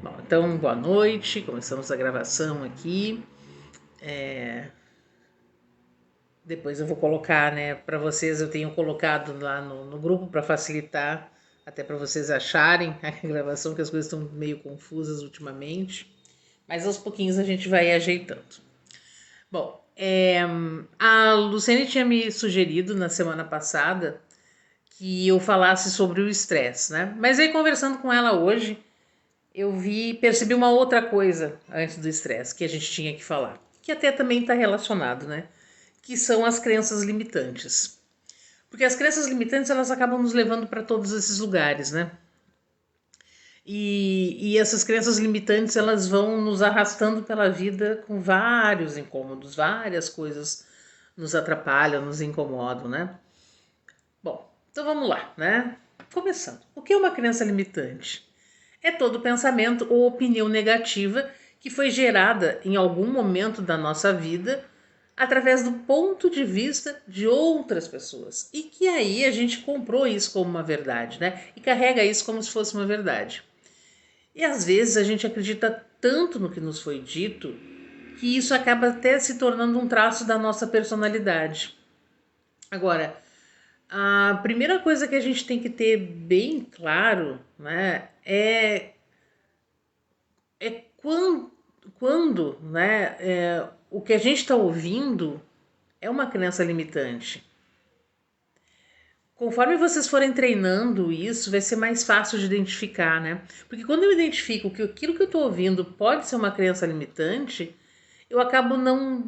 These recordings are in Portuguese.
Bom, então, boa noite, começamos a gravação aqui. Depois eu vou colocar, né, para vocês, eu tenho colocado lá no grupo para facilitar, até para vocês acharem a gravação, que as coisas estão meio confusas ultimamente. Mas aos pouquinhos a gente vai ajeitando. Bom, a Luciane tinha me sugerido na semana passada que eu falasse sobre o estresse, né? Mas aí conversando com ela hoje, percebi uma outra coisa antes do estresse que a gente tinha que falar, que até também está relacionado, né? Que são as crenças limitantes. Porque as crenças limitantes elas acabam nos levando para todos esses lugares, né? E essas crenças limitantes elas vão nos arrastando pela vida com vários incômodos, várias coisas nos atrapalham, nos incomodam, né? Bom, então vamos lá, né? Começando. O que é uma crença limitante? É todo pensamento ou opinião negativa que foi gerada em algum momento da nossa vida através do ponto de vista de outras pessoas. E que aí a gente comprou isso como uma verdade, né? E carrega isso como se fosse uma verdade. E às vezes a gente acredita tanto no que nos foi dito que isso acaba até se tornando um traço da nossa personalidade. Agora, a primeira coisa que a gente tem que ter bem claro, né, é quando né, o que a gente está ouvindo é uma crença limitante. Conforme vocês forem treinando isso, vai ser mais fácil de identificar, né? Porque quando eu identifico que aquilo que eu estou ouvindo pode ser uma crença limitante, eu acabo não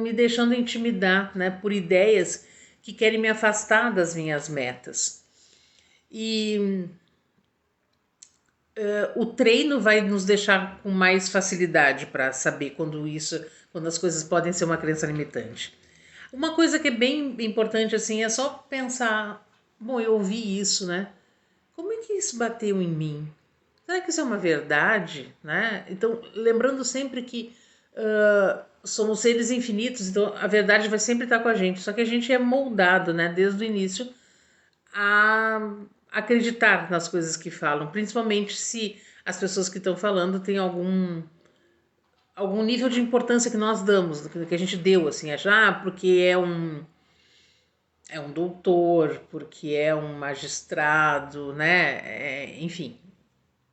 me deixando intimidar, né, por ideias que querem me afastar das minhas metas. E o treino vai nos deixar com mais facilidade para saber quando as coisas podem ser uma crença limitante. Uma coisa que é bem importante assim é só pensar, bom, eu ouvi isso, né? Como é que isso bateu em mim? Será que isso é uma verdade, né? Então, lembrando sempre que somos seres infinitos, então a verdade vai sempre estar com a gente. Só que a gente é moldado, né, desde o início a acreditar nas coisas que falam, principalmente se as pessoas que estão falando têm algum nível de importância que nós damos, que a gente deu, assim, achar, porque é um doutor, porque é um magistrado, né? Enfim,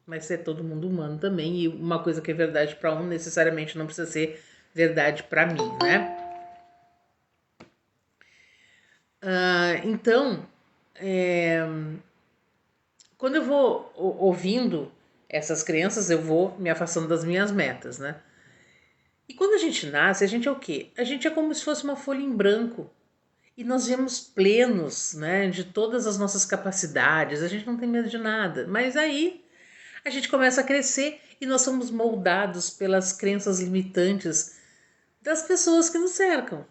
mas é todo mundo humano também, e uma coisa que é verdade para um necessariamente não precisa ser verdade para mim, né? Então, quando eu vou ouvindo essas crenças, eu vou me afastando das minhas metas, né? E quando a gente nasce, a gente é o quê? A gente é como se fosse uma folha em branco. E nós vemos plenos, né, de todas as nossas capacidades, a gente não tem medo de nada. Mas aí a gente começa a crescer e nós somos moldados pelas crenças limitantes das pessoas que nos cercam.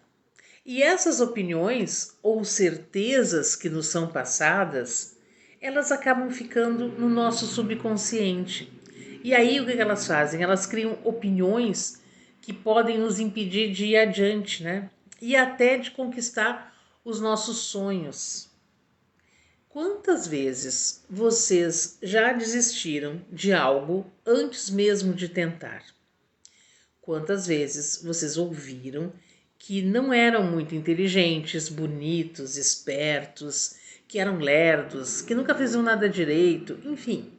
E essas opiniões ou certezas que nos são passadas, elas acabam ficando no nosso subconsciente. E aí o que elas fazem? Elas criam opiniões que podem nos impedir de ir adiante, né? E até de conquistar os nossos sonhos. Quantas vezes vocês já desistiram de algo antes mesmo de tentar? Quantas vezes vocês ouviram que não eram muito inteligentes, bonitos, espertos, que eram lerdos, que nunca fizeram nada direito, enfim.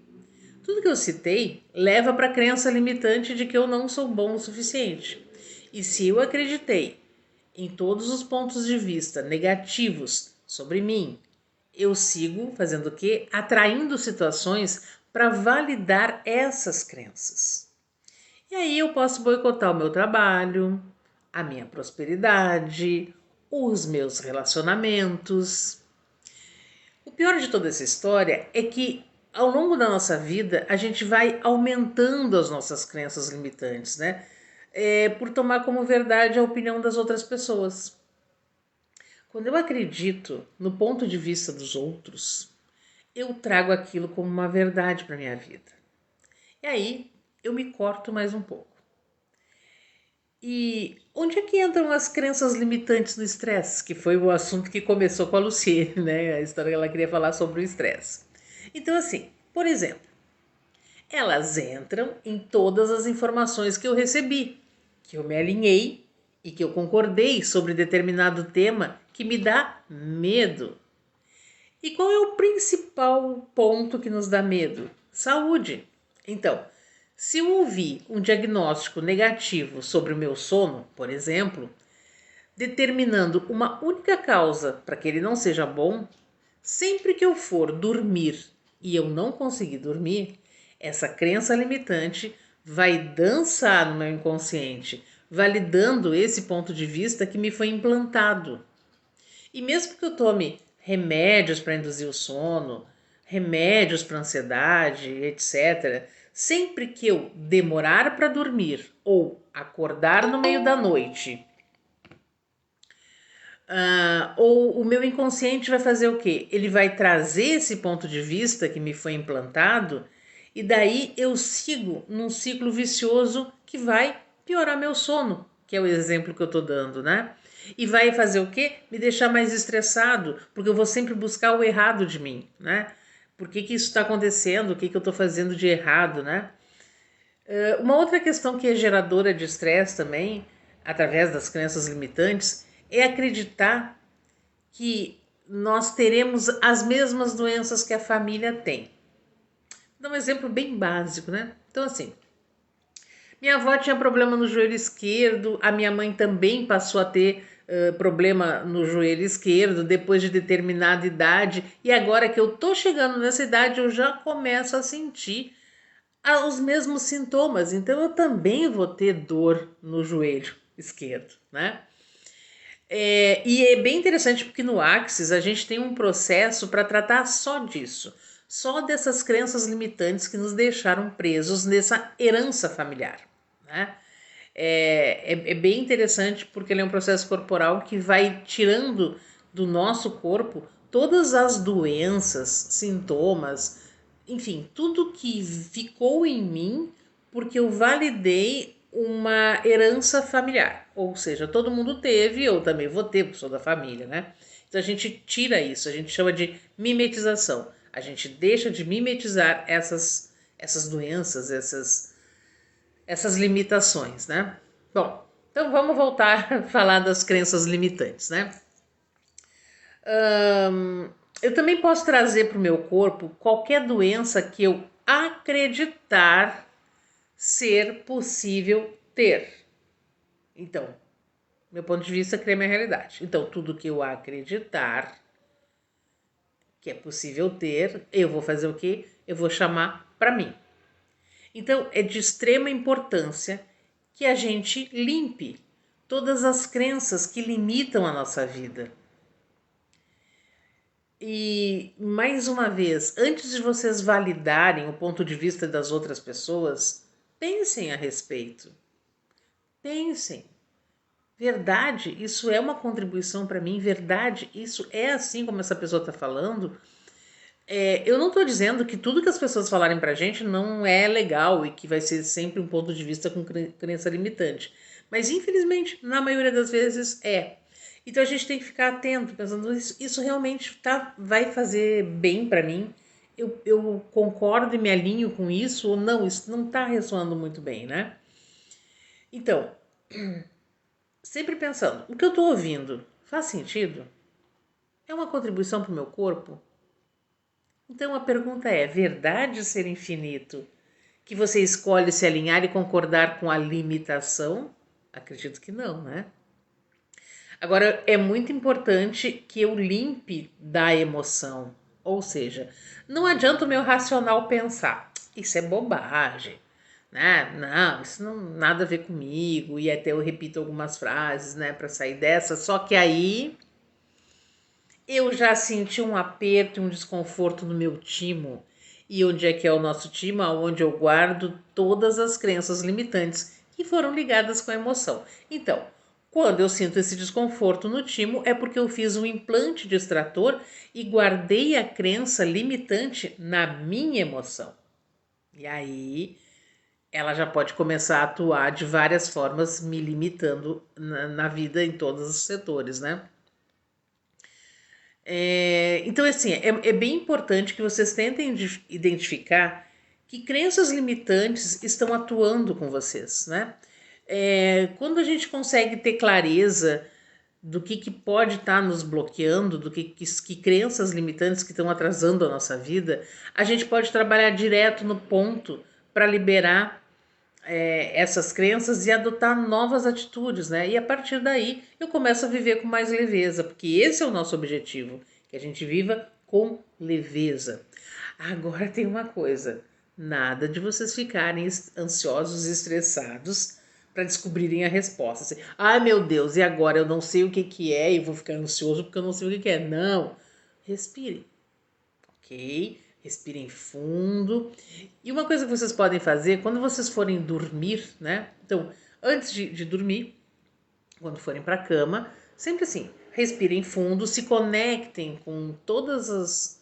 Tudo que eu citei leva para a crença limitante de que eu não sou bom o suficiente. E se eu acreditei em todos os pontos de vista negativos sobre mim, eu sigo fazendo o quê? Atraindo situações para validar essas crenças. E aí eu posso boicotar o meu trabalho, a minha prosperidade, os meus relacionamentos. O pior de toda essa história é que ao longo da nossa vida a gente vai aumentando as nossas crenças limitantes, né? Por tomar como verdade a opinião das outras pessoas. Quando eu acredito no ponto de vista dos outros, eu trago aquilo como uma verdade para minha vida. E aí eu me corto mais um pouco. E onde é que entram as crenças limitantes do estresse? Que foi o assunto que começou com a Lucie, né? A história que ela queria falar sobre o estresse. Então, assim, por exemplo, Elas entram em todas as informações que eu recebi, que eu me alinhei e que eu concordei sobre determinado tema que me dá medo. E qual é o principal ponto que nos dá medo? Saúde. Então, se eu ouvir um diagnóstico negativo sobre o meu sono, por exemplo, determinando uma única causa para que ele não seja bom, sempre que eu for dormir e eu não conseguir dormir, essa crença limitante vai dançar no meu inconsciente, validando esse ponto de vista que me foi implantado. E mesmo que eu tome remédios para induzir o sono, remédios para ansiedade, etc., sempre que eu demorar para dormir ou acordar no meio da noite, ou o meu inconsciente vai fazer o quê? Ele vai trazer esse ponto de vista que me foi implantado e daí eu sigo num ciclo vicioso que vai piorar meu sono, que é o exemplo que eu estou dando, né? E vai fazer o quê? Me deixar mais estressado, porque eu vou sempre buscar o errado de mim, né? Por que isso está acontecendo? O que eu estou fazendo de errado, né? Uma outra questão que é geradora de estresse também, através das crenças limitantes, é acreditar que nós teremos as mesmas doenças que a família tem. Vou dar um exemplo bem básico, né? Então, assim, minha avó tinha problema no joelho esquerdo, a minha mãe também passou a ter problema no joelho esquerdo depois de determinada idade, e agora que eu tô chegando nessa idade, eu já começo a sentir os mesmos sintomas, então eu também vou ter dor no joelho esquerdo, né? E é bem interessante porque no Axis a gente tem um processo para tratar só disso, só dessas crenças limitantes que nos deixaram presos nessa herança familiar, né? É bem interessante porque ele é um processo corporal que vai tirando do nosso corpo todas as doenças, sintomas, enfim, tudo que ficou em mim porque eu validei uma herança familiar. Ou seja, todo mundo teve, eu também vou ter, porque sou da família, né? Então a gente tira isso, a gente chama de mimetização. A gente deixa de mimetizar essas doenças, essas limitações, né? Bom, então vamos voltar a falar das crenças limitantes, né? Eu também posso trazer para o meu corpo qualquer doença que eu acreditar ser possível ter. Então, meu ponto de vista cria minha realidade. Então, tudo que eu acreditar que é possível ter, eu vou fazer o quê? Eu vou chamar para mim. Então, é de extrema importância que a gente limpe todas as crenças que limitam a nossa vida. E, mais uma vez, antes de vocês validarem o ponto de vista das outras pessoas, pensem a respeito. Pensem. Verdade, isso é uma contribuição para mim. Verdade, isso é assim como essa pessoa está falando. Eu não estou dizendo que tudo que as pessoas falarem pra gente não é legal e que vai ser sempre um ponto de vista com crença limitante. Mas infelizmente, na maioria das vezes é. Então a gente tem que ficar atento, pensando isso realmente vai fazer bem para mim. Eu concordo e me alinho com isso ou não, isso não está ressoando muito bem, né? Então, sempre pensando, o que eu estou ouvindo faz sentido? É uma contribuição para o meu corpo? Então a pergunta é: verdade ser infinito? Que você escolhe se alinhar e concordar com a limitação? Acredito que não, né? Agora é muito importante que eu limpe da emoção. Ou seja, não adianta o meu racional pensar, isso é bobagem, né? Não, isso não nada a ver comigo. E até eu repito algumas frases, né, para sair dessa. Só que aí eu já senti um aperto, um desconforto no meu timo. E onde é que é o nosso timo? Onde eu guardo todas as crenças limitantes que foram ligadas com a emoção. Então, quando eu sinto esse desconforto no timo, é porque eu fiz um implante de extrator e guardei a crença limitante na minha emoção. E aí ela já pode começar a atuar de várias formas, me limitando na vida em todos os setores, né? Então, assim, é bem importante que vocês tentem identificar que crenças limitantes estão atuando com vocês, né? Quando a gente consegue ter clareza do que pode estar nos bloqueando, que crenças limitantes que estão atrasando a nossa vida, a gente pode trabalhar direto no ponto para liberar essas crenças e adotar novas atitudes, né? E a partir daí eu começo a viver com mais leveza, porque esse é o nosso objetivo, que a gente viva com leveza. Agora tem uma coisa, nada de vocês ficarem ansiosos e estressados para descobrirem a resposta. Assim, ai meu Deus, e agora eu não sei o que é e vou ficar ansioso porque eu não sei o que é. Não, respire, ok? Respirem fundo. E uma coisa que vocês podem fazer, quando vocês forem dormir, né? Então, antes de dormir, quando forem para a cama, sempre assim, respirem fundo, se conectem com todas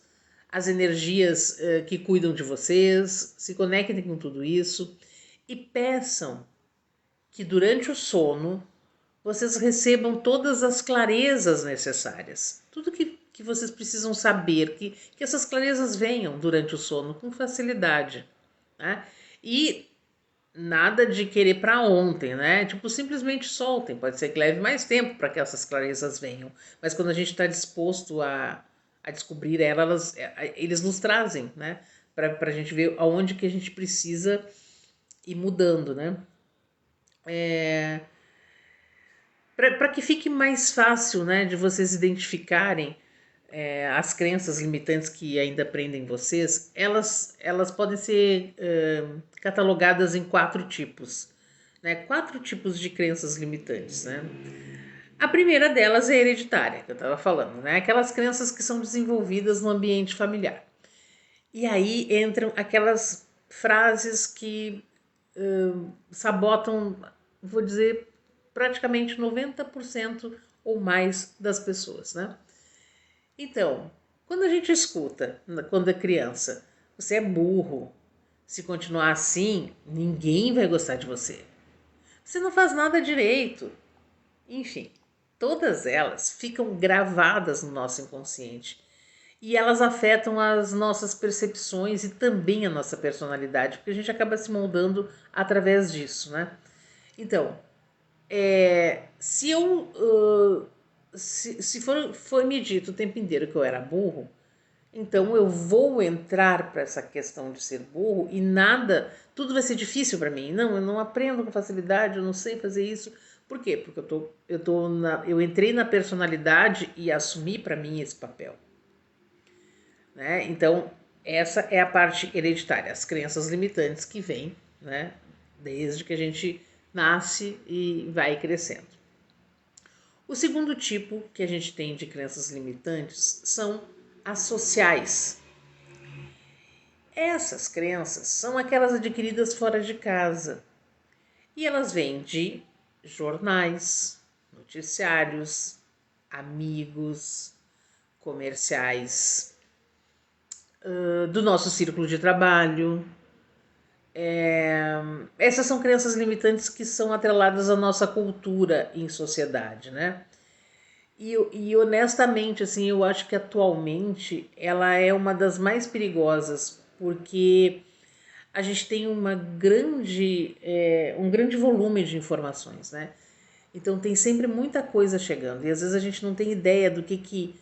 as energias que cuidam de vocês, se conectem com tudo isso e peçam que durante o sono vocês recebam todas as clarezas necessárias. Tudo que vocês precisam saber, que essas clarezas venham durante o sono com facilidade. Né? E nada de querer para ontem, né? Tipo, simplesmente soltem. Pode ser que leve mais tempo para que essas clarezas venham. Mas quando a gente está disposto a descobrir elas, eles nos trazem, né? Para a gente ver aonde que a gente precisa ir mudando, né? Para que fique mais fácil, né, de vocês identificarem as crenças limitantes que ainda prendem vocês, elas podem ser catalogadas em 4 tipos, né? 4 tipos de crenças limitantes, né? A primeira delas é hereditária, que eu estava falando, né? Aquelas crenças que são desenvolvidas no ambiente familiar. E aí entram aquelas frases que sabotam, vou dizer, praticamente 90% ou mais das pessoas, né? Então, quando a gente escuta, quando é criança, você é burro, se continuar assim, ninguém vai gostar de você. Você não faz nada direito. Enfim, todas elas ficam gravadas no nosso inconsciente e elas afetam as nossas percepções e também a nossa personalidade, porque a gente acaba se moldando através disso, né? Então, se eu se foi me dito o tempo inteiro que eu era burro, então eu vou entrar para essa questão de ser burro e nada, tudo vai ser difícil para mim. Não, eu não aprendo com facilidade, eu não sei fazer isso. Por quê? Porque eu entrei na personalidade e assumi para mim esse papel, né? Então, essa é a parte hereditária, as crenças limitantes que vêm, né, desde que a gente nasce e vai crescendo. O segundo tipo que a gente tem de crenças limitantes são as sociais. Essas crenças são aquelas adquiridas fora de casa e elas vêm de jornais, noticiários, amigos, comerciais, do nosso círculo de trabalho. Essas são crenças limitantes que são atreladas à nossa cultura em sociedade, né? E honestamente, assim, eu acho que atualmente ela é uma das mais perigosas, porque a gente tem um grande volume de informações, né? Então tem sempre muita coisa chegando e às vezes a gente não tem ideia do que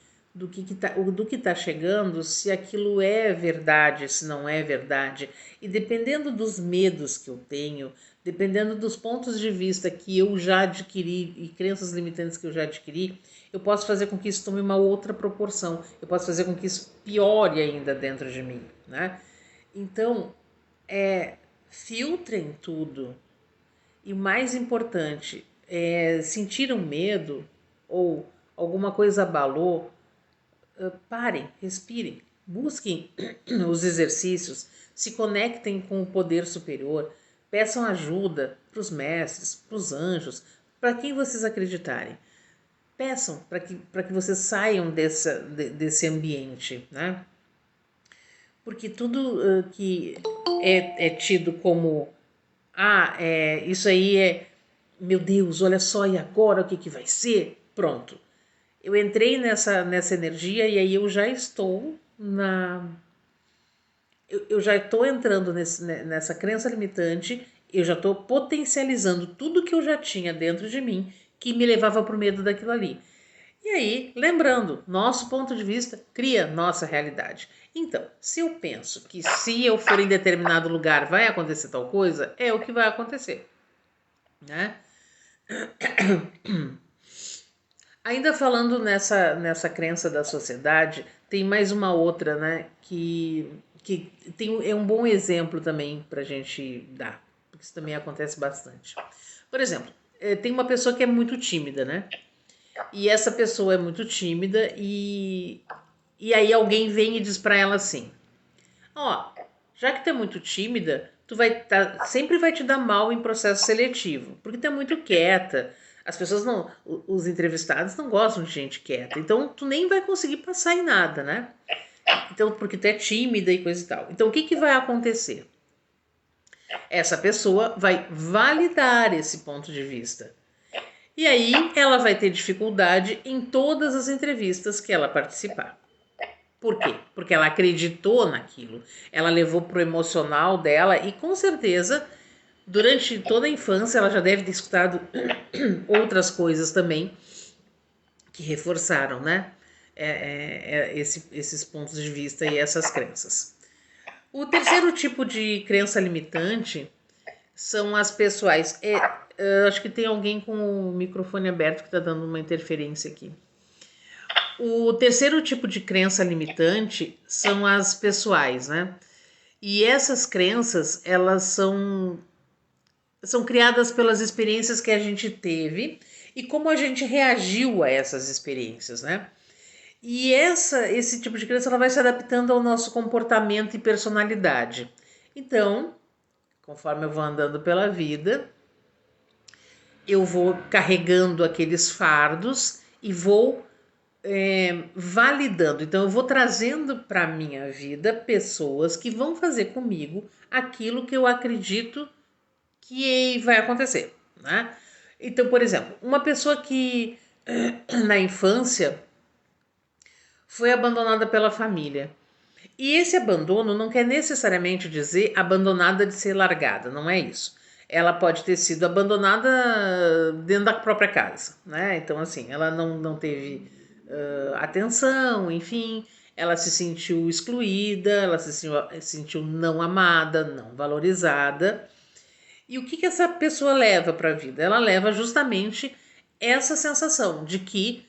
tá chegando, se aquilo é verdade, se não é verdade. E dependendo dos medos que eu tenho, dependendo dos pontos de vista que eu já adquiri e crenças limitantes que eu já adquiri, eu posso fazer com que isso tome uma outra proporção. Eu posso fazer com que isso piore ainda dentro de mim, né? Então, filtrem tudo. E o mais importante, sentiram medo ou alguma coisa abalou, parem, respirem, busquem os exercícios, se conectem com o poder superior, peçam ajuda para os mestres, para os anjos, para quem vocês acreditarem. Peçam para que vocês saiam desse ambiente, né? Porque tudo que é tido como isso aí meu Deus, olha só, e agora o que vai ser? Pronto. Eu entrei nessa energia e aí eu já estou eu já estou entrando nessa crença limitante, eu já estou potencializando tudo que eu já tinha dentro de mim que me levava para o medo daquilo ali. E aí, lembrando, nosso ponto de vista cria nossa realidade. Então, se eu penso que se eu for em determinado lugar vai acontecer tal coisa, é o que vai acontecer, né? Ainda falando nessa crença da sociedade, tem mais uma outra, né? Que é um bom exemplo também para a gente dar, porque isso também acontece bastante. Por exemplo, tem uma pessoa que é muito tímida, né? E essa pessoa é muito tímida e aí alguém vem e diz para ela assim: ó, já que tu é muito tímida, sempre vai te dar mal em processo seletivo, porque tu é muito quieta. As pessoas não, os entrevistados não gostam de gente quieta, então tu nem vai conseguir passar em nada, né? Então, porque tu é tímida e coisa e tal. Então, o que vai acontecer? Essa pessoa vai validar esse ponto de vista. E aí ela vai ter dificuldade em todas as entrevistas que ela participar. Por quê? Porque ela acreditou naquilo, ela levou pro emocional dela e com certeza durante toda a infância ela já deve ter escutado outras coisas também que reforçaram, né? Esses pontos de vista e essas crenças. O terceiro tipo de crença limitante são as pessoais. Acho que tem alguém com o microfone aberto que está dando uma interferência aqui. O terceiro tipo de crença limitante são as pessoais, né? E essas crenças, elas são criadas pelas experiências que a gente teve e como a gente reagiu a essas experiências, né? E esse tipo de crença ela vai se adaptando ao nosso comportamento e personalidade. Então, conforme eu vou andando pela vida, eu vou carregando aqueles fardos e vou validando. Então, eu vou trazendo para a minha vida pessoas que vão fazer comigo aquilo que eu acredito que vai acontecer, né? Então, por exemplo, uma pessoa que na infância foi abandonada pela família. E esse abandono não quer necessariamente dizer abandonada de ser largada, não é isso. Ela pode ter sido abandonada dentro da própria casa, né? Então, assim, ela não teve atenção, enfim, ela se sentiu excluída, ela se sentiu não amada, não valorizada. E o que essa pessoa leva para a vida? Ela leva justamente essa sensação de que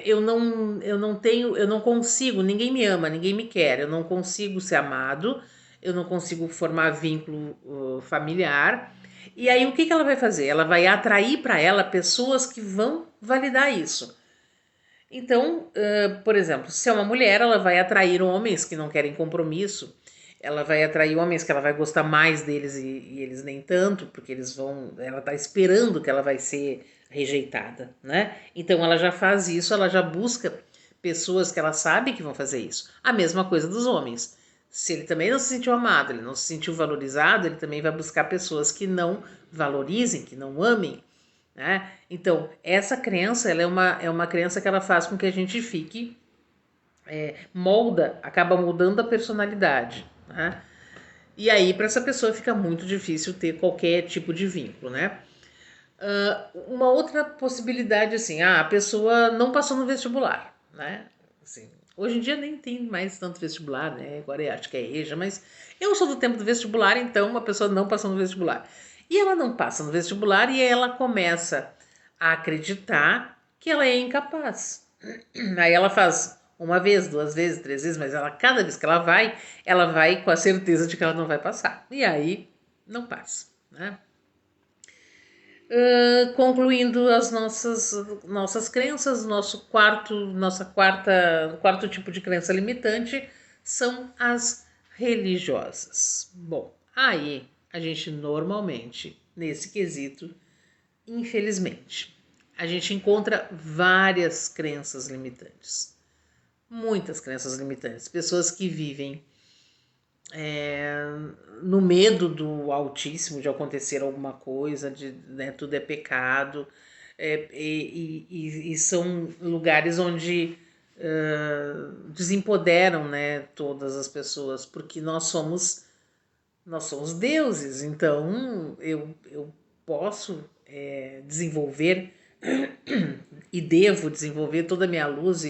eu não consigo, ninguém me ama, ninguém me quer, eu não consigo ser amado, eu não consigo formar vínculo familiar. E aí o que ela vai fazer? Ela vai atrair para ela pessoas que vão validar isso. Então, por exemplo, se é uma mulher, ela vai atrair homens que não querem compromisso, ela vai atrair homens que ela vai gostar mais deles e eles nem tanto, porque ela tá esperando que ela vai ser rejeitada, né? Então ela já faz isso, ela já busca pessoas que ela sabe que vão fazer isso. A mesma coisa dos homens. Se ele também não se sentiu amado, ele não se sentiu valorizado, ele também vai buscar pessoas que não valorizem, que não amem, né? Então, essa crença, ela é uma crença que ela faz com que a gente fique, acaba moldando a personalidade, né? E aí, para essa pessoa fica muito difícil ter qualquer tipo de vínculo, né? Uma outra possibilidade, assim, a pessoa não passou no vestibular, né? Assim, hoje em dia nem tem mais tanto vestibular, né? Agora eu acho que é EJA, mas eu sou do tempo do vestibular, então uma pessoa não passou no vestibular. E ela não passa no vestibular e ela começa a acreditar que ela é incapaz. Aí ela faz uma vez, duas vezes, três vezes, mas cada vez que ela vai com a certeza de que ela não vai passar. E aí não passa, né? Concluindo as nossas crenças, quarto tipo de crença limitante são as religiosas. Bom, aí a gente normalmente, nesse quesito, infelizmente, a gente encontra várias crenças limitantes. Muitas crenças limitantes. Pessoas que vivem no medo do Altíssimo, de acontecer alguma coisa, né, tudo é pecado, e são lugares onde desempoderam, né, todas as pessoas, porque nós somos deuses, então eu posso desenvolver e devo desenvolver toda a minha luz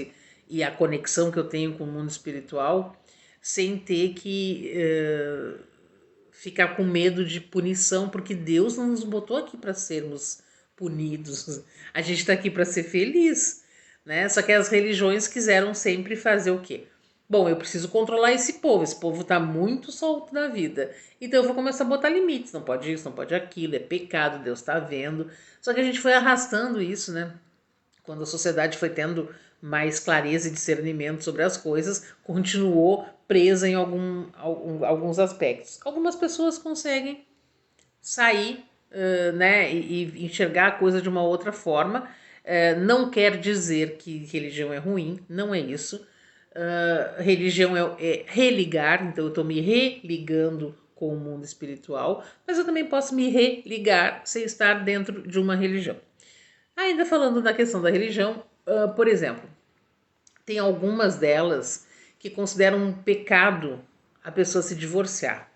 e a conexão que eu tenho com o mundo espiritual sem ter que ficar com medo de punição, porque Deus não nos botou aqui para sermos punidos. A gente está aqui para ser feliz, né? Só que as religiões quiseram sempre fazer o quê? Bom, eu preciso controlar esse povo está muito solto na vida. Então eu vou começar a botar limites, não pode isso, não pode aquilo, é pecado, Deus está vendo. Só que a gente foi arrastando isso, né? Quando a sociedade foi tendo mais clareza e discernimento sobre as coisas, continuou presa em alguns aspectos. Algumas pessoas conseguem sair, né, e enxergar a coisa de uma outra forma. Não quer dizer que religião é ruim, não é isso. Religião é religar, então eu estou me religando com o mundo espiritual, mas eu também posso me religar sem estar dentro de uma religião. Ainda falando da questão da religião, por exemplo, tem algumas delas que consideram um pecado a pessoa se divorciar.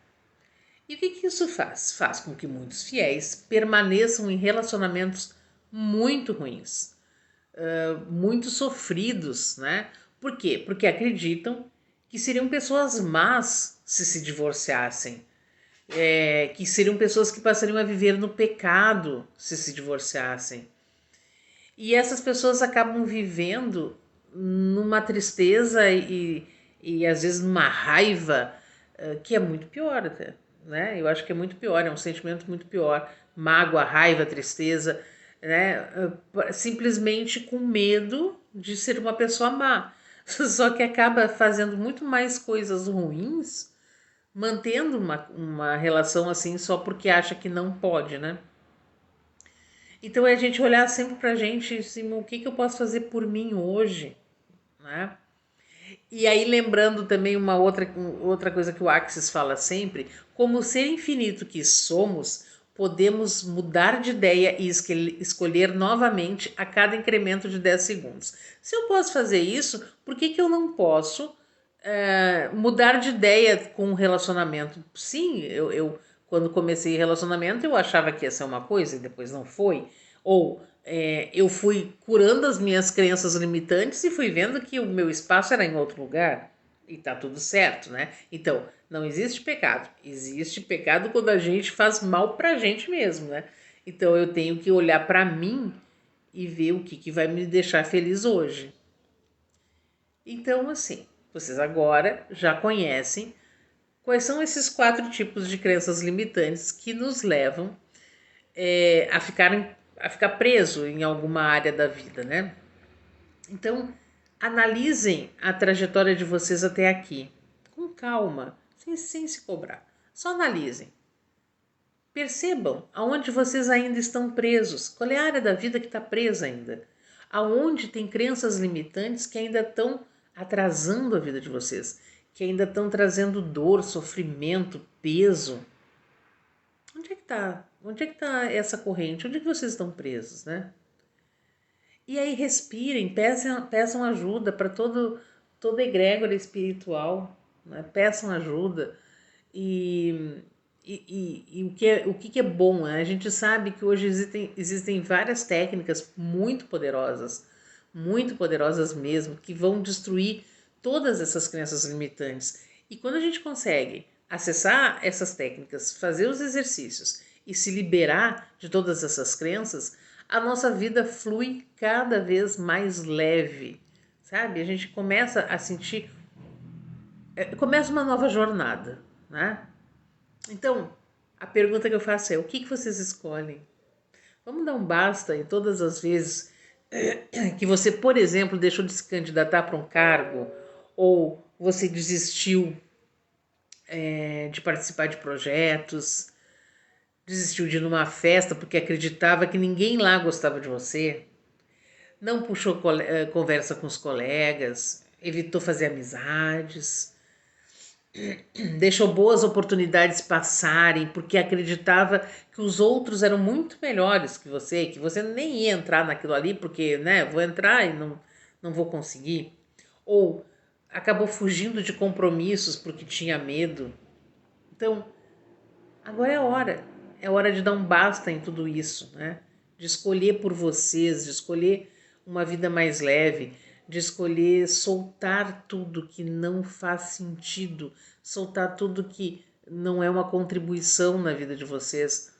E o que isso faz? Faz com que muitos fiéis permaneçam em relacionamentos muito ruins, muito sofridos, né? Por quê? Porque acreditam que seriam pessoas más se divorciassem, que seriam pessoas que passariam a viver no pecado se divorciassem. E essas pessoas acabam vivendo numa tristeza e às vezes numa raiva que é muito pior até, né? Eu acho que é muito pior, é um sentimento muito pior. Mágoa, raiva, tristeza, né? Simplesmente com medo de ser uma pessoa má. Só que acaba fazendo muito mais coisas ruins, mantendo uma relação assim só porque acha que não pode, né? Então é a gente olhar sempre pra gente assim, o que eu posso fazer por mim hoje, né? E aí lembrando também outra coisa que o Axis fala sempre, como ser infinito que somos, podemos mudar de ideia e escolher novamente a cada incremento de 10 segundos. Se eu posso fazer isso, por que eu não posso mudar de ideia com um relacionamento? Sim, eu quando comecei relacionamento eu achava que ia ser uma coisa e depois não foi. Ou eu fui curando as minhas crenças limitantes e fui vendo que o meu espaço era em outro lugar. E tá tudo certo, né? Então, não existe pecado. Existe pecado quando a gente faz mal pra gente mesmo, né? Então eu tenho que olhar pra mim e ver o que vai me deixar feliz hoje. Então, assim, vocês agora já conhecem quais são esses 4 tipos de crenças limitantes que nos levam a ficar preso em alguma área da vida, né? Então, analisem a trajetória de vocês até aqui, com calma, sem se cobrar. Só analisem. Percebam aonde vocês ainda estão presos, qual é a área da vida que está presa ainda, aonde tem crenças limitantes que ainda estão atrasando a vida de vocês, que ainda estão trazendo dor, sofrimento, peso. Onde é que está? Onde é que está essa corrente? Onde é que vocês estão presos, né? E aí respirem, peçam ajuda para toda egrégora espiritual, né? Peçam ajuda e, e o que é bom, né? A gente sabe que hoje existem várias técnicas muito poderosas mesmo, que vão destruir todas essas crenças limitantes. E quando a gente consegue acessar essas técnicas, fazer os exercícios e se liberar de todas essas crenças, a nossa vida flui cada vez mais leve, sabe? A gente começa a sentir, começa uma nova jornada, né? Então, a pergunta que eu faço é: o que vocês escolhem? Vamos dar um basta em todas as vezes que você, por exemplo, deixou de se candidatar para um cargo ou você desistiu de participar de projetos, desistiu de ir numa festa porque acreditava que ninguém lá gostava de você, não puxou conversa com os colegas, evitou fazer amizades, deixou boas oportunidades passarem porque acreditava que os outros eram muito melhores que você nem ia entrar naquilo ali porque, né, vou entrar e não vou conseguir. ou acabou fugindo de compromissos porque tinha medo. Então, agora é hora de dar um basta em tudo isso, né? De escolher por vocês, de escolher uma vida mais leve, de escolher soltar tudo que não faz sentido, soltar tudo que não é uma contribuição na vida de vocês,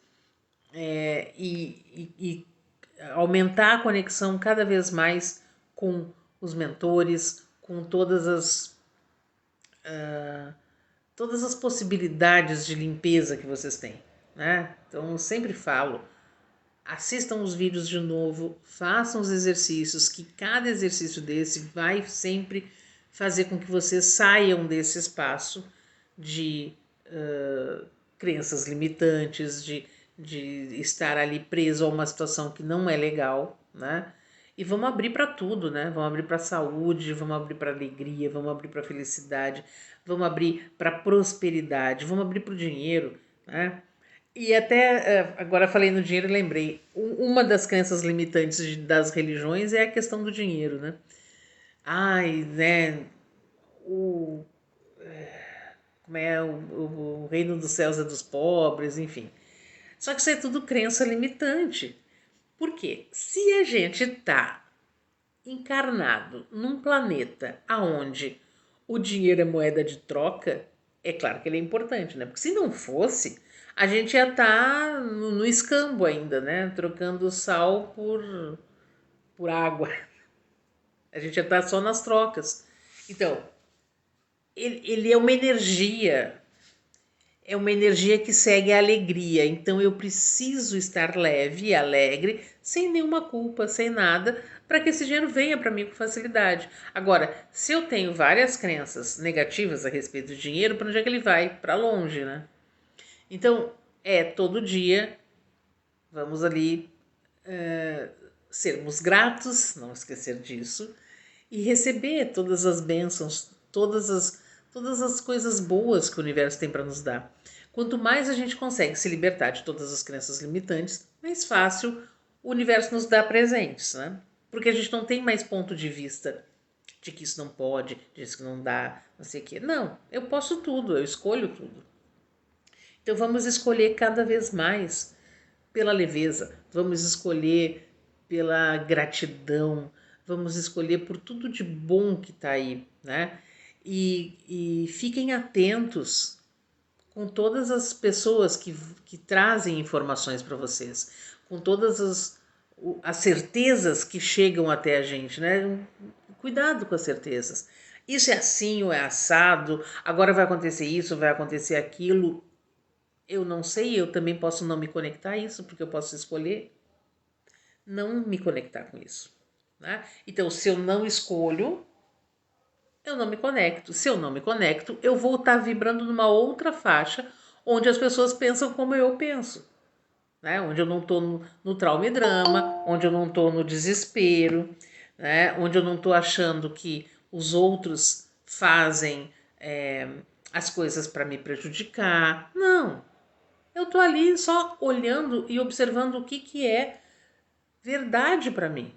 e aumentar a conexão cada vez mais com os mentores, com todas as possibilidades de limpeza que vocês têm, né? Então eu sempre falo, assistam os vídeos de novo, façam os exercícios, que cada exercício desse vai sempre fazer com que vocês saiam desse espaço de crenças limitantes, de estar ali preso a uma situação que não é legal, né? E vamos abrir para tudo, né? Vamos abrir para a saúde, vamos abrir para a alegria, vamos abrir para a felicidade, vamos abrir para a prosperidade, vamos abrir para o dinheiro, né? E até agora falei no dinheiro e lembrei, uma das crenças limitantes das religiões é a questão do dinheiro, né? Ai, né? O, como é o reino dos céus é dos pobres, enfim. Só que isso é tudo crença limitante. Por quê? Se a gente tá encarnado num planeta aonde o dinheiro é moeda de troca, é claro que ele é importante, né? Porque se não fosse, a gente ia estar no escambo ainda, né? Trocando sal por água. A gente ia estar só nas trocas. Então, ele é uma energia que segue a alegria. Então eu preciso estar leve e alegre, sem nenhuma culpa, sem nada, para que esse dinheiro venha para mim com facilidade. Agora, se eu tenho várias crenças negativas a respeito do dinheiro, para onde é que ele vai? Para longe, né? Então, todo dia, vamos ali sermos gratos, não esquecer disso, e receber todas as bênçãos, todas as coisas boas que o universo tem para nos dar. Quanto mais a gente consegue se libertar de todas as crenças limitantes, mais fácil o universo nos dá presentes, né? Porque a gente não tem mais ponto de vista de que isso não pode, de que não dá, não sei o quê. Não, eu posso tudo, eu escolho tudo. Então vamos escolher cada vez mais pela leveza, vamos escolher pela gratidão, vamos escolher por tudo de bom que está aí, né? E fiquem atentos com todas as pessoas que trazem informações para vocês, com todas as certezas que chegam até a gente, né? Cuidado com as certezas. Isso é assim ou é assado, agora vai acontecer isso, vai acontecer aquilo. Eu não sei, eu também posso não me conectar a isso, porque eu posso escolher não me conectar com isso, né? Então, se eu não escolho, eu não me conecto. Se eu não me conecto, eu vou estar vibrando numa outra faixa onde as pessoas pensam como eu penso, né? Onde eu não estou no trauma e drama, onde eu não estou no desespero, né? Onde eu não estou achando que os outros fazem as coisas para me prejudicar. Não, eu estou ali só olhando e observando o que é verdade para mim.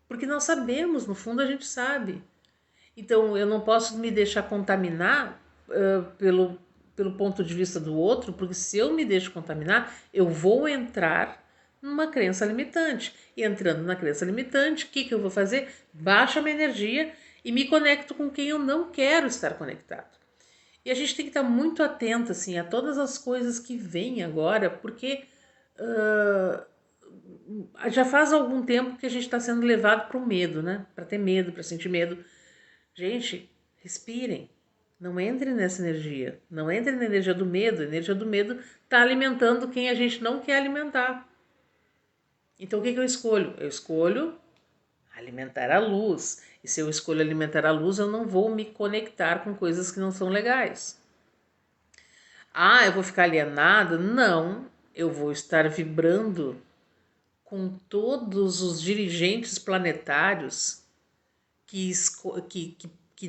Porque nós sabemos, no fundo a gente sabe. Então eu não posso me deixar contaminar pelo ponto de vista do outro, porque se eu me deixo contaminar, eu vou entrar numa crença limitante. E entrando na crença limitante, o que eu vou fazer? Baixo a minha energia e me conecto com quem eu não quero estar conectado. E a gente tem que estar muito atento assim, a todas as coisas que vêm agora, porque já faz algum tempo que a gente está sendo levado para o medo, né? Para ter medo, para sentir medo. Gente, respirem. Não entre nessa energia. Não entre na energia do medo. A energia do medo está alimentando quem a gente não quer alimentar. Então o que eu escolho? Eu escolho alimentar a luz. E se eu escolho alimentar a luz, eu não vou me conectar com coisas que não são legais. Ah, eu vou ficar alienado? Não. Eu vou estar vibrando com todos os dirigentes planetários que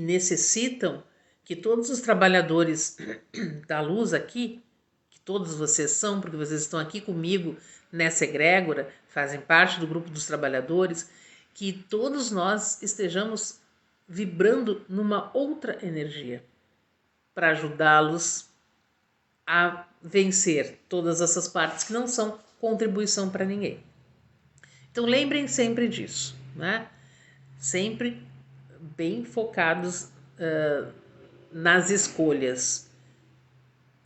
necessitam que todos os trabalhadores da luz aqui, que todos vocês são, porque vocês estão aqui comigo nessa egrégora, fazem parte do grupo dos trabalhadores, que todos nós estejamos vibrando numa outra energia para ajudá-los a vencer todas essas partes que não são contribuição para ninguém. Então lembrem sempre disso, né? Sempre bem focados nas escolhas.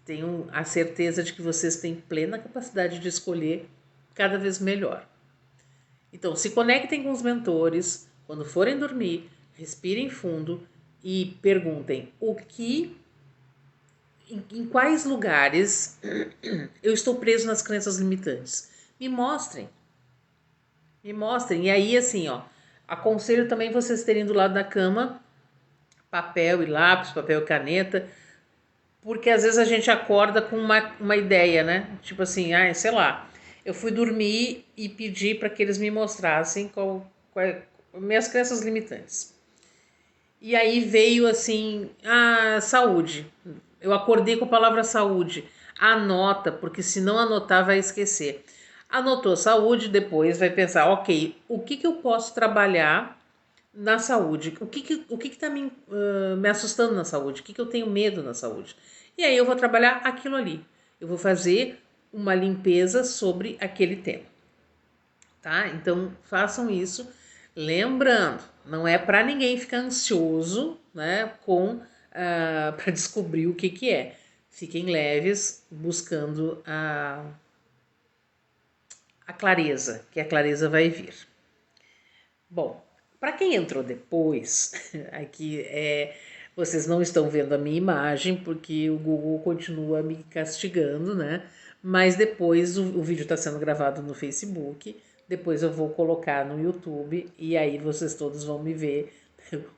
Tenham a certeza de que vocês têm plena capacidade de escolher cada vez melhor. Então, se conectem com os mentores, quando forem dormir, respirem fundo e perguntem em quais lugares eu estou preso nas crenças limitantes. Me mostrem. Me mostrem. E aí, assim, ó, aconselho também vocês terem do lado da cama papel e lápis, papel e caneta, porque às vezes a gente acorda com uma ideia, né? Tipo assim, sei lá, eu fui dormir e pedi para que eles me mostrassem minhas crenças limitantes. E aí veio assim, saúde. Eu acordei com a palavra saúde. Anota, porque se não anotar vai esquecer. Anotou saúde, depois vai pensar, ok, o que eu posso trabalhar na saúde? O que está me assustando na saúde? O que eu tenho medo na saúde? E aí eu vou trabalhar aquilo ali. Eu vou fazer uma limpeza sobre aquele tema. Tá? Então façam isso. Lembrando, não é para ninguém ficar ansioso, né, para descobrir o que é. Fiquem leves, buscando a clareza, que a clareza vai vir. Bom, para quem entrou depois, aqui vocês não estão vendo a minha imagem porque o Google continua me castigando, né? Mas depois o vídeo está sendo gravado no Facebook, depois eu vou colocar no YouTube e aí vocês todos vão me ver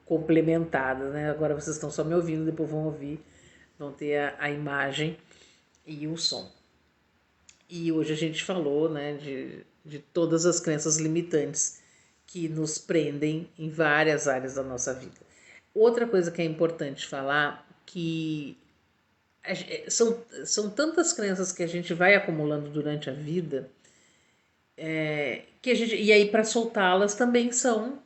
complementada, né? Agora vocês estão só me ouvindo, depois vão ouvir, vão ter a imagem e o som. E hoje a gente falou, né, de todas as crenças limitantes que nos prendem em várias áreas da nossa vida. Outra coisa que é importante falar, que são tantas crenças que a gente vai acumulando durante a vida, que a gente, e aí para soltá-las também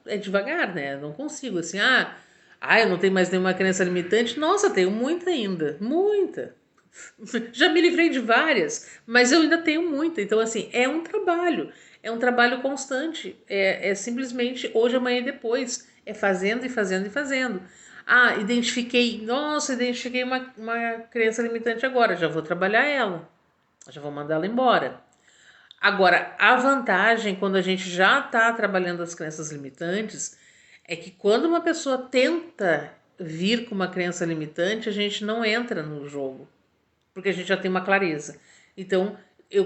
é devagar, né? Eu não consigo assim, eu não tenho mais nenhuma crença limitante. Nossa, tenho muita ainda, muita. Já me livrei de várias, mas eu ainda tenho muita. Então, assim, é um trabalho constante. É simplesmente hoje, amanhã e depois. É fazendo e fazendo e fazendo. Identifiquei uma crença limitante agora. Já vou trabalhar ela. Já vou mandar ela embora. Agora, a vantagem quando a gente já está trabalhando as crenças limitantes é que quando uma pessoa tenta vir com uma crença limitante, a gente não entra no jogo porque a gente já tem uma clareza. Então,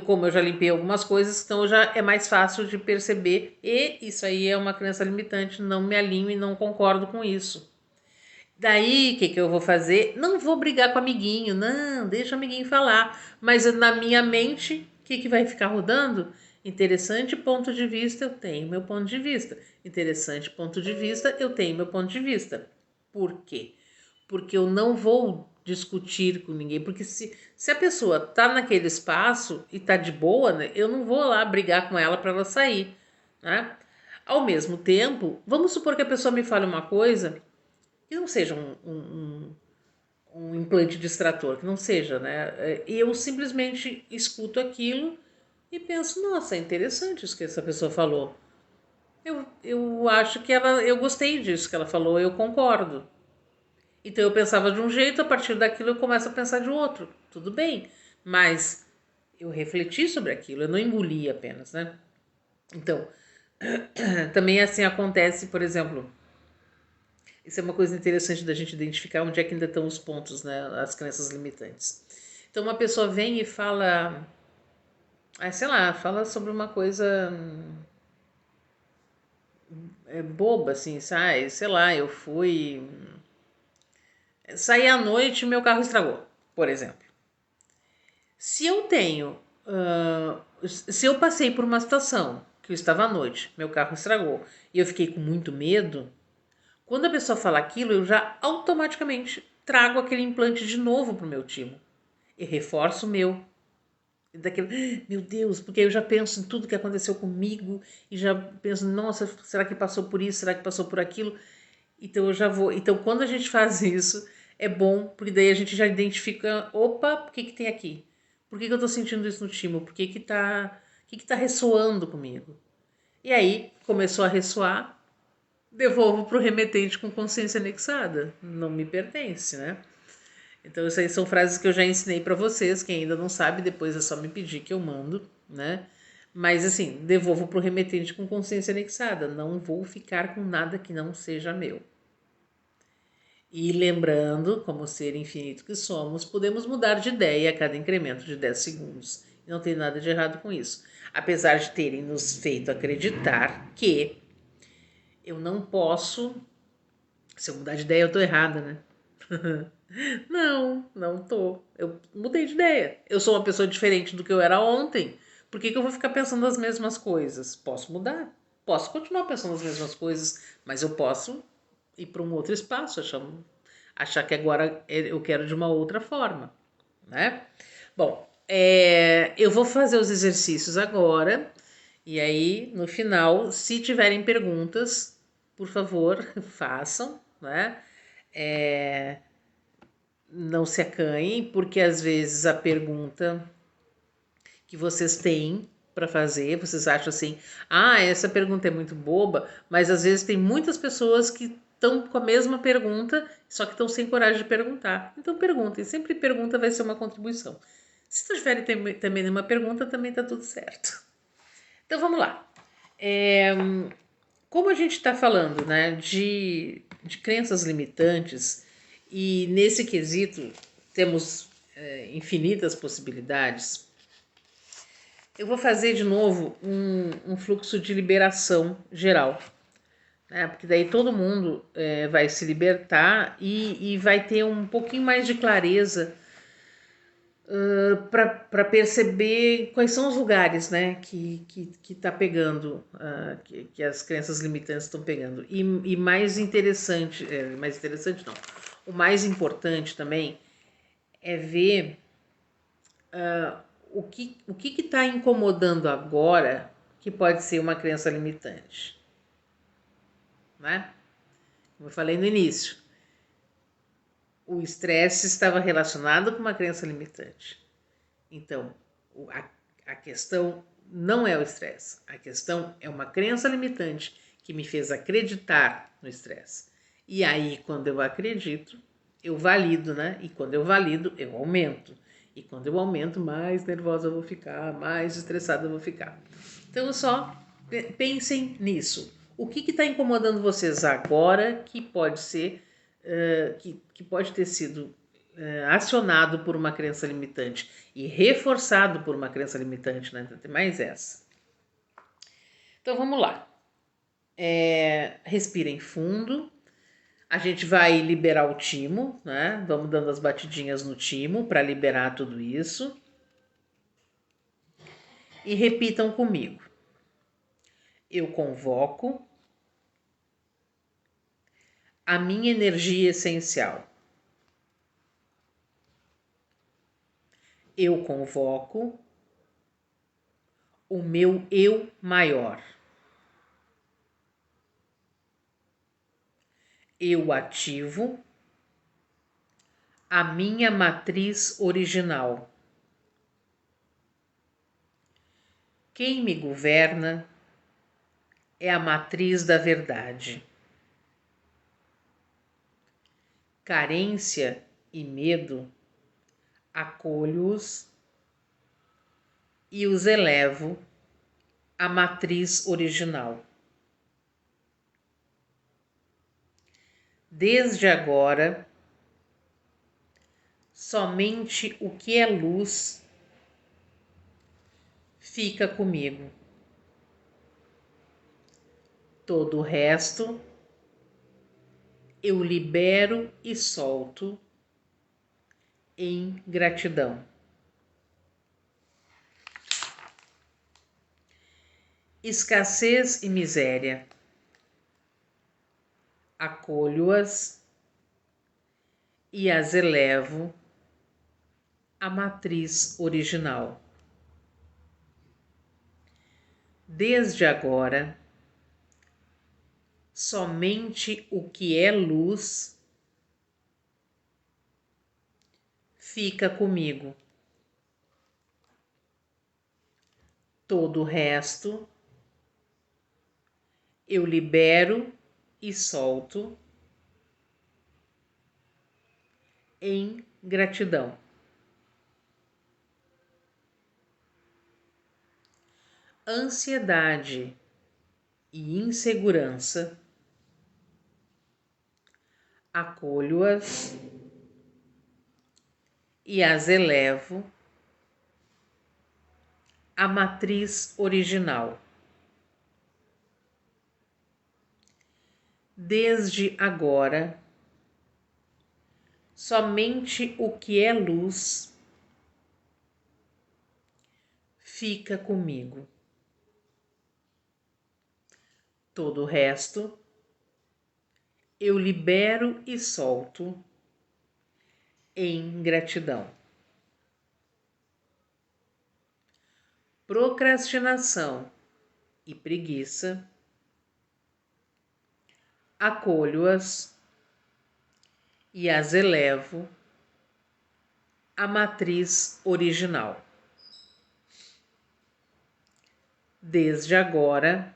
como eu já limpei algumas coisas, então já é mais fácil de perceber, e isso aí é uma crença limitante, não me alinho e não concordo com isso. Daí, o que eu vou fazer? Não vou brigar com o amiguinho, não, deixa o amiguinho falar. Mas na minha mente, o que vai ficar rodando? Interessante ponto de vista, eu tenho meu ponto de vista. Interessante ponto de vista, eu tenho meu ponto de vista. Por quê? Porque eu não vou discutir com ninguém, porque se a pessoa tá naquele espaço e tá de boa, né, eu não vou lá brigar com ela para ela sair, né? Ao mesmo tempo, vamos supor que a pessoa me fale uma coisa que não seja um implante distrator, que não seja, né? E eu simplesmente escuto aquilo e penso, nossa, é interessante isso que essa pessoa falou. Eu acho que eu gostei disso que ela falou, eu concordo. Então eu pensava de um jeito, a partir daquilo eu começo a pensar de outro. Tudo bem, mas eu refleti sobre aquilo, eu não engoli apenas, né? Então, também assim acontece, por exemplo, isso é uma coisa interessante da gente identificar onde é que ainda estão os pontos, né? As crenças limitantes. Então uma pessoa vem e fala, sei lá, fala sobre uma coisa boba, assim, sei lá, eu fui saí à noite e meu carro estragou, por exemplo. Se eu tenho, se eu passei por uma situação que eu estava à noite, meu carro estragou e eu fiquei com muito medo, quando a pessoa fala aquilo, eu já automaticamente trago aquele implante de novo pro meu timo e reforço o meu. Daquele, meu Deus, porque eu já penso em tudo que aconteceu comigo e já penso, nossa, será que passou por isso, será que passou por aquilo? Então eu já vou. Então quando a gente faz isso, é bom, porque daí a gente já identifica, opa, o que que tem aqui? Por que que eu tô sentindo isso no timo? O que que tá ressoando comigo? E aí começou a ressoar, devolvo pro remetente com consciência anexada. Não me pertence, né? Então isso aí são frases que eu já ensinei para vocês, quem ainda não sabe, depois é só me pedir que eu mando, né? Mas assim, devolvo pro remetente com consciência anexada. Não vou ficar com nada que não seja meu. E lembrando, como ser infinito que somos, podemos mudar de ideia a cada incremento de 10 segundos. E não tem nada de errado com isso. Apesar de terem nos feito acreditar que eu não posso. Se eu mudar de ideia, eu tô errada, né? Não, não tô. Eu mudei de ideia. Eu sou uma pessoa diferente do que eu era ontem. Por que que eu vou ficar pensando as mesmas coisas? Posso mudar. Posso continuar pensando as mesmas coisas, mas eu posso ir para um outro espaço, achar que agora eu quero de uma outra forma, né? Bom, eu vou fazer os exercícios agora e aí no final, se tiverem perguntas, por favor, façam, né? É, não se acanhem, porque às vezes a pergunta que vocês têm para fazer, vocês acham assim, ah, essa pergunta é muito boba, mas às vezes tem muitas pessoas que estão com a mesma pergunta, só que estão sem coragem de perguntar. Então perguntem, sempre pergunta vai ser uma contribuição. Se não tiverem também nenhuma pergunta, também está tudo certo. Então vamos lá. É, como a gente está falando, né, de crenças limitantes, e nesse quesito temos infinitas possibilidades, eu vou fazer de novo um fluxo de liberação geral, né? Porque daí todo mundo vai se libertar e vai ter um pouquinho mais de clareza para perceber quais são os lugares, né, que tá pegando, que as crenças limitantes estão pegando. E mais interessante não, o mais importante também é ver o que está incomodando agora que pode ser uma crença limitante, né? Como eu falei no início, o estresse estava relacionado com uma crença limitante. Então, a questão não é o estresse, a questão é uma crença limitante que me fez acreditar no estresse. E aí, quando eu acredito, eu valido, né? E quando eu valido, eu aumento. E quando eu aumento, mais nervosa eu vou ficar, mais estressada eu vou ficar. Então, só pensem nisso. O que está incomodando vocês agora que pode ser, que pode ter sido acionado por uma crença limitante e reforçado por uma crença limitante, né? Então, tem mais essa. Então vamos lá. Respirem fundo. A gente vai liberar o timo, né? Vamos dando as batidinhas no timo para liberar tudo isso. E repitam comigo. Eu convoco a minha energia essencial. Eu convoco o meu eu maior. Eu ativo a minha matriz original. Quem me governa é a matriz da verdade. Carência e medo, acolho-os e os elevo à matriz original. Desde agora, somente o que é luz fica comigo. Todo o resto eu libero e solto em gratidão. Escassez e miséria, acolho-as e as elevo à matriz original. Desde agora, Somente o que é luz fica comigo. Todo o resto eu libero e solto em gratidão. Ansiedade e insegurança, acolho-as e as elevo à matriz original. Desde agora, somente o que é luz fica comigo. Todo o resto eu libero e solto em gratidão. Procrastinação e preguiça, acolho-as e as elevo à matriz original. Desde agora,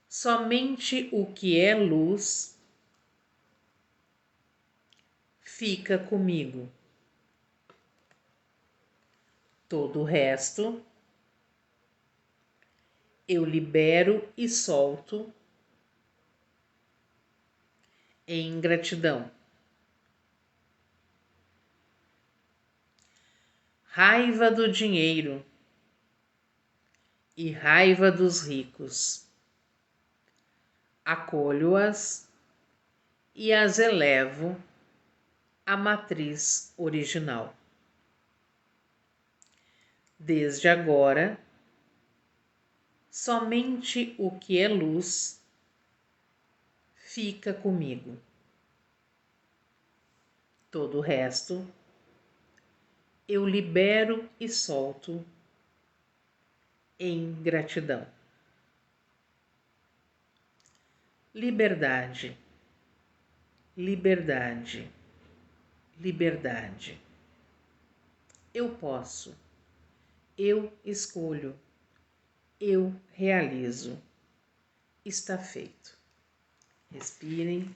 somente o que é luz fica comigo. Todo o resto eu libero e solto em gratidão. Raiva do dinheiro e raiva dos ricos, acolho-as e as elevo à matriz original. Desde agora, somente o que é luz fica comigo. Todo o resto eu libero e solto em gratidão. Liberdade, liberdade, liberdade. Eu posso, eu escolho, eu realizo. Está feito. Respirem.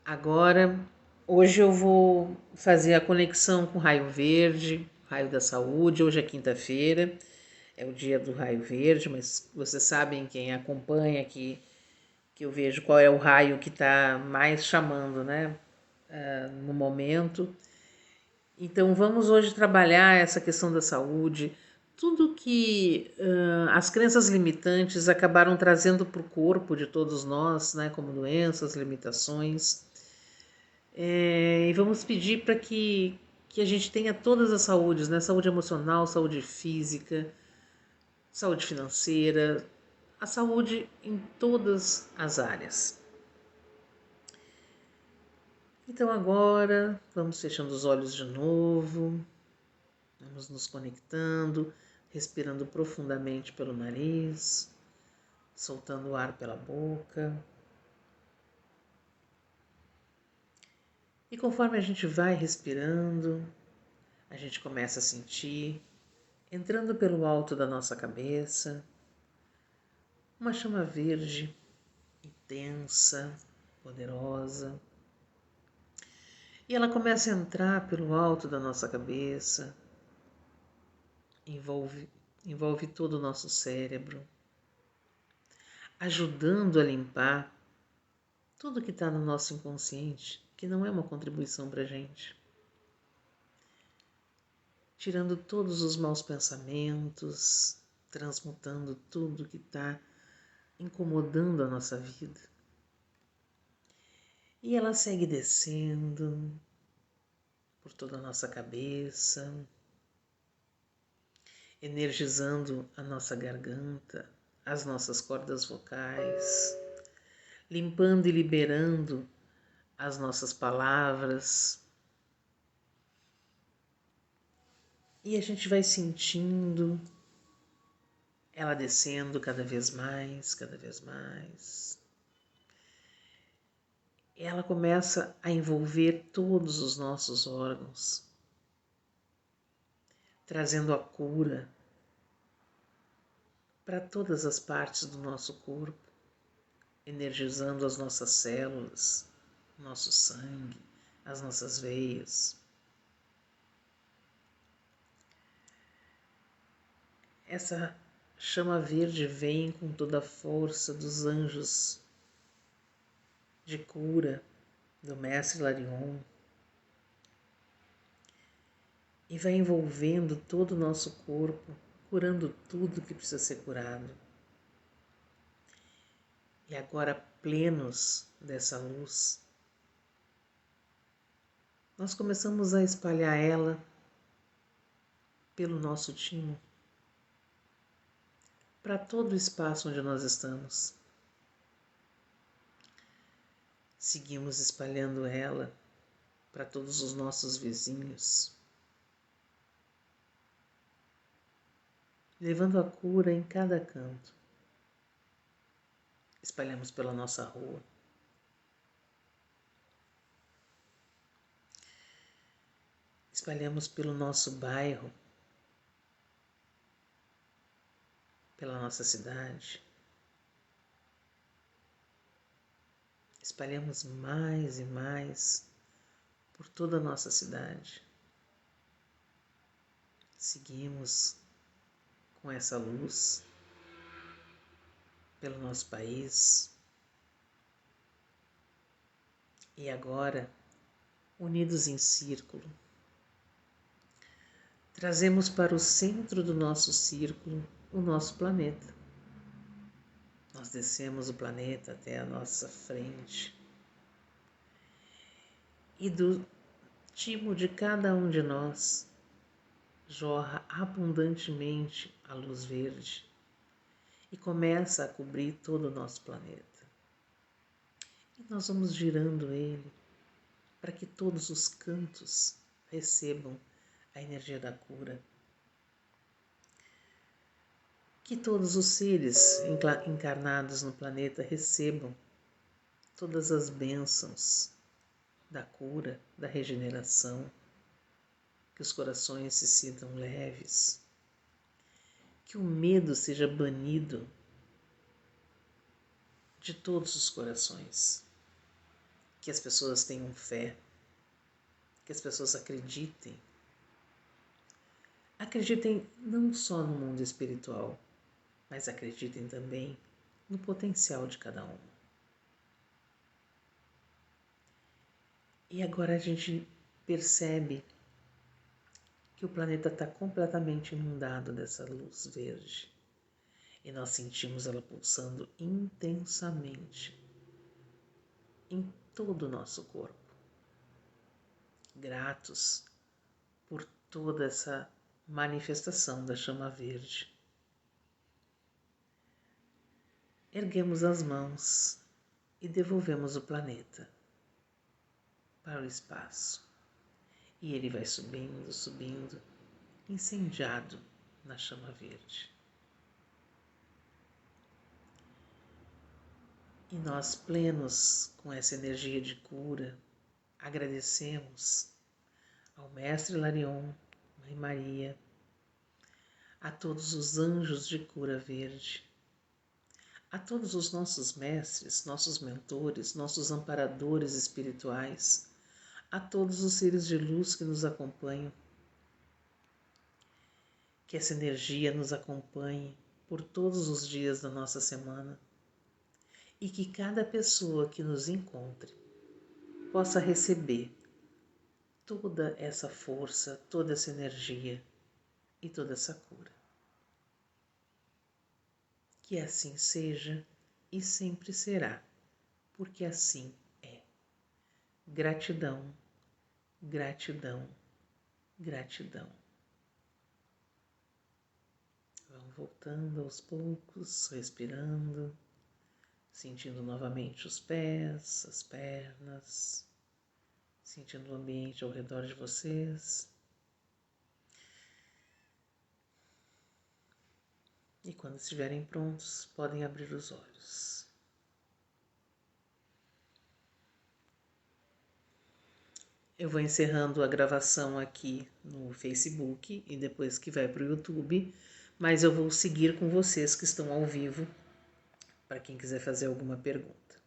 Agora, hoje eu vou fazer a conexão com o raio verde, raio da saúde. Hoje é quinta-feira, é o dia do raio verde, mas vocês sabem, quem acompanha que eu vejo qual é o raio que está mais chamando, né, no momento. Então, vamos hoje trabalhar essa questão da saúde, tudo que as crenças limitantes acabaram trazendo para o corpo de todos nós, né, como doenças, limitações. E vamos pedir para que a gente tenha todas as saúdes, né? Saúde emocional, saúde física, saúde financeira, a saúde em todas as áreas. Então agora vamos fechando os olhos de novo, vamos nos conectando, respirando profundamente pelo nariz, soltando o ar pela boca. E conforme a gente vai respirando, a gente começa a sentir, entrando pelo alto da nossa cabeça, uma chama verde, intensa, poderosa. E ela começa a entrar pelo alto da nossa cabeça, envolve todo o nosso cérebro, ajudando a limpar tudo que está no nosso inconsciente, que não é uma contribuição para a gente. Tirando todos os maus pensamentos, transmutando tudo que está incomodando a nossa vida. E ela segue descendo por toda a nossa cabeça, energizando a nossa garganta, as nossas cordas vocais, limpando e liberando as nossas palavras. E a gente vai sentindo ela descendo cada vez mais, cada vez mais. Ela começa a envolver todos os nossos órgãos, trazendo a cura para todas as partes do nosso corpo, energizando as nossas células, nosso sangue, as nossas veias. Essa chama verde vem com toda a força dos anjos de cura do Mestre Larion e vai envolvendo todo o nosso corpo, curando tudo que precisa ser curado. E agora, plenos dessa luz, nós começamos a espalhar ela pelo nosso timo, para todo o espaço onde nós estamos. Seguimos espalhando ela para todos os nossos vizinhos, levando a cura em cada canto. Espalhamos pela nossa rua. Espalhamos pelo nosso bairro, pela nossa cidade. Espalhamos mais e mais por toda a nossa cidade. Seguimos com essa luz pelo nosso país. E agora, unidos em círculo, trazemos para o centro do nosso círculo o nosso planeta. Nós descemos o planeta até a nossa frente e do timo de cada um de nós jorra abundantemente a luz verde e começa a cobrir todo o nosso planeta. E nós vamos girando ele para que todos os cantos recebam a energia da cura. Que todos os seres encarnados no planeta recebam todas as bênçãos da cura, da regeneração, que os corações se sintam leves, que o medo seja banido de todos os corações, que as pessoas tenham fé, que as pessoas acreditem não só no mundo espiritual, mas acreditem também no potencial de cada um. E agora a gente percebe que o planeta está completamente inundado dessa luz verde e nós sentimos ela pulsando intensamente em todo o nosso corpo. Gratos por toda essa manifestação da chama verde. Erguemos as mãos e devolvemos o planeta para o espaço. E ele vai subindo, subindo, incendiado na chama verde. E nós, plenos com essa energia de cura, agradecemos ao Mestre Larion, Mãe Maria, a todos os anjos de cura verde, a todos os nossos mestres, nossos mentores, nossos amparadores espirituais, a todos os seres de luz que nos acompanham. Que essa energia nos acompanhe por todos os dias da nossa semana e que cada pessoa que nos encontre possa receber toda essa força, toda essa energia e toda essa cura. Que assim seja e sempre será, porque assim é. Gratidão, gratidão, gratidão. Vão voltando aos poucos, respirando, sentindo novamente os pés, as pernas, sentindo o ambiente ao redor de vocês. E quando estiverem prontos, podem abrir os olhos. Eu vou encerrando a gravação aqui no Facebook e depois que vai para o YouTube, mas eu vou seguir com vocês que estão ao vivo, para quem quiser fazer alguma pergunta.